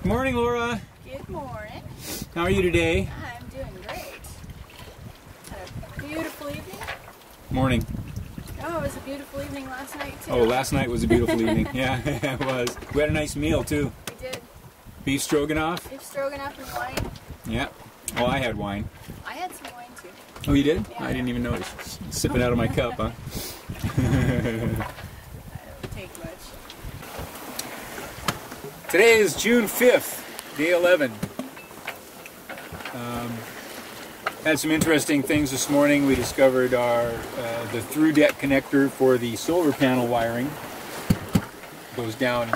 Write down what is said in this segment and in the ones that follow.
Morning, Laura. Good morning. How are you today? I'm doing great. Had a beautiful evening. Morning. Oh, it was a beautiful evening last night, too. Oh, last night was a beautiful evening. Yeah, it was. We had a nice meal, too. We did. Beef stroganoff? Beef stroganoff and wine. Yeah. Oh, I had wine. I had some wine, too. Oh, you did? Yeah. I didn't even notice. Sipping out of my cup, huh? I don't take much. Today is June 5th, day 11. Had some interesting things this morning. We discovered the through deck connector for the solar panel wiring. Goes down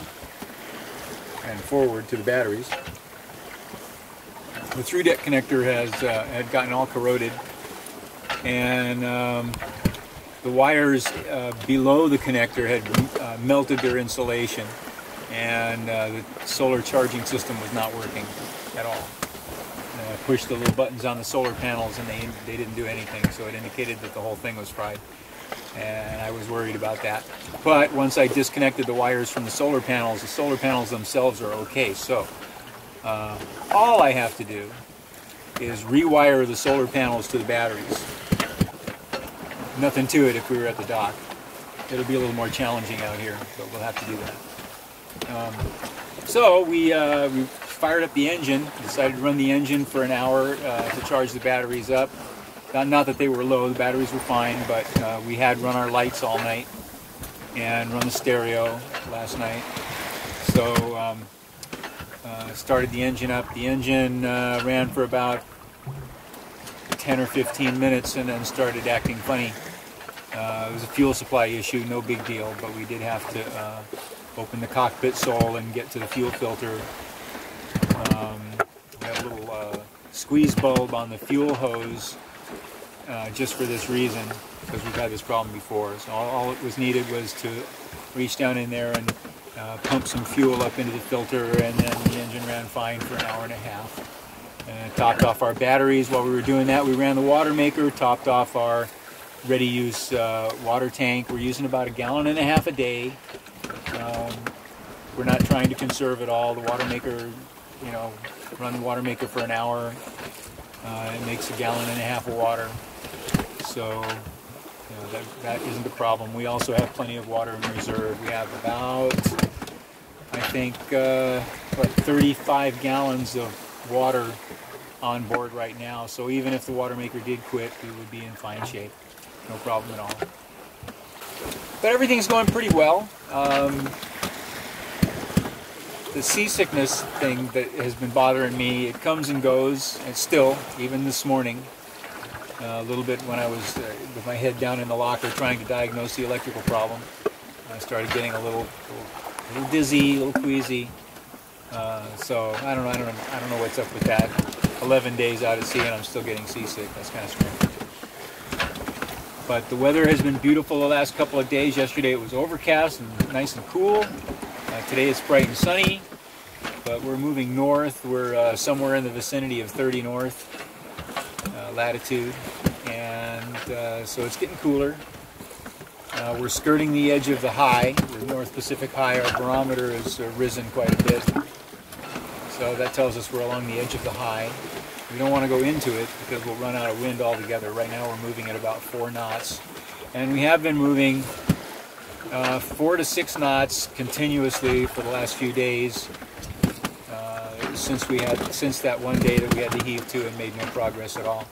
and forward to the batteries. The through deck connector had gotten all corroded, and the wires below the connector had melted their insulation, and the solar charging system was not working at all. I pushed the little buttons on the solar panels and they didn't do anything, so it indicated that the whole thing was fried, and I was worried about that. But once I disconnected the wires from the solar panels themselves are okay. So all I have to do is rewire the solar panels to the batteries. Nothing to it if we were at the dock. It'll be a little more challenging out here, but we'll have to do that. So we fired up the engine, decided to run the engine for an hour to charge the batteries up. Not that they were low, the batteries were fine, but we had run our lights all night and run the stereo last night. So started the engine up. The engine ran for about 10 or 15 minutes and then started acting funny. It was a fuel supply issue, no big deal, but we did have to open the cockpit sole and get to the fuel filter. We have a little squeeze bulb on the fuel hose just for this reason, because we've had this problem before. So all it was needed was to reach down in there and pump some fuel up into the filter, and then the engine ran fine for an hour and a half. And topped off our batteries. While we were doing that, we ran the water maker, topped off our ready-use water tank. We're using about 1.5 gallons a day. We're not trying to conserve at all. The water maker, run the water maker for an hour. It makes 1.5 gallons of water. So that isn't a problem. We also have plenty of water in reserve. We have about, I think, 35 gallons of water on board right now. So even if the water maker did quit, we would be in fine shape. No problem at all. But everything's going pretty well. The seasickness thing that has been bothering me, it comes and goes, and still, even this morning, a little bit when I was with my head down in the locker trying to diagnose the electrical problem, I started getting a little dizzy, a little queasy. So I don't know what's up with that. 11 days out at sea and I'm still getting seasick. That's kind of strange. But the weather has been beautiful the last couple of days. Yesterday it was overcast and nice and cool. Today it's bright and sunny, but we're moving north. We're somewhere in the vicinity of 30 north latitude, and so it's getting cooler. We're skirting the edge of the high, the North Pacific high. Our barometer has risen quite a bit, so that tells us we're along the edge of the high. We don't want to go into it because we'll run out of wind altogether. Right now we're moving at about 4 knots, and we have been moving 4 to 6 knots continuously for the last few days since that one day that we had to heave to and made no progress at all.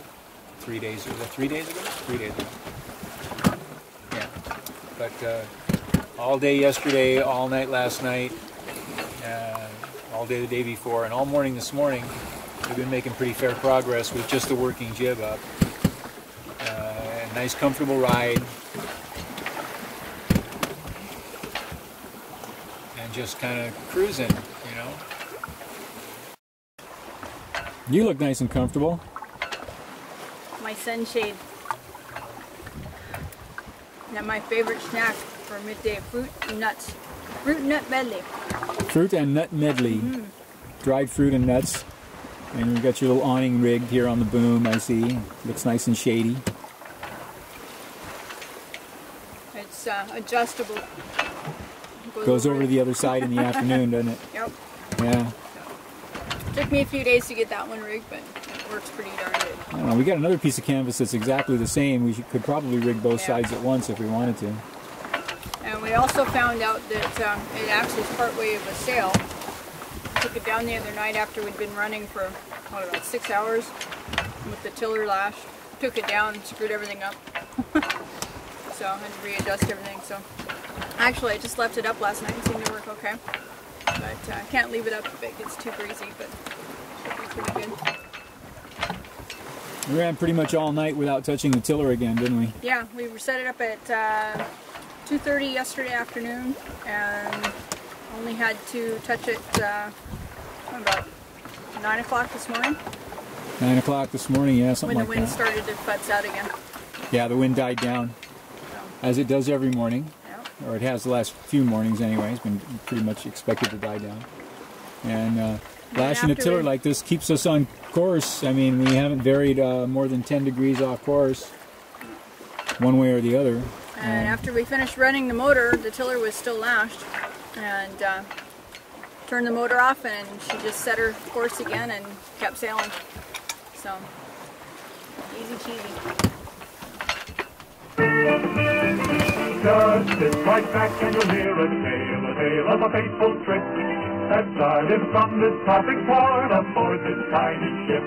3 days ago. 3 days ago? 3 days ago. Yeah. But all day yesterday, all night last night, all day the day before, and all morning this morning, we've been making pretty fair progress with just the working jib up. A nice comfortable ride. And just kind of cruising, You look nice and comfortable. My sunshade. Now my favorite snack for midday, fruit and nuts. Fruit and nut medley. Fruit and nut medley. Mm-hmm. Dried fruit and nuts. And you've got your little awning rigged here on the boom, I see. Looks nice and shady. It's adjustable. Goes over to the other side in the afternoon, doesn't it? Yep. Yeah. Took me a few days to get that one rigged, but it works pretty darn good. I don't know, we got another piece of canvas that's exactly the same. We could probably rig both sides at once if we wanted to. And we also found out that it actually is part way of a sail. Took it down the other night after we'd been running for, what, about 6 hours with the tiller lash. Took it down and screwed everything up. So I had to readjust everything. So actually I just left it up last night and seemed to work okay. But I can't leave it up if it gets too breezy, but it should be pretty good. We ran pretty much all night without touching the tiller again, didn't we? Yeah, we set it up at 2:30 yesterday afternoon and only had to touch it about 9 o'clock this morning. 9 o'clock this morning, yeah, something like that. When the wind started to futz out again. Yeah, the wind died down, as it does every morning. Or it has the last few mornings anyway. It's been pretty much expected to die down. And lashing a tiller like this keeps us on course. I mean, we haven't varied more than 10 degrees off course, one way or the other. And after we finished running the motor, the tiller was still lashed. And turned the motor off and she just set her course again and kept sailing. So, easy cheesy. Just sit right back and you'll hear a tale of a fateful trip that started from this tropic port aboard this tiny ship.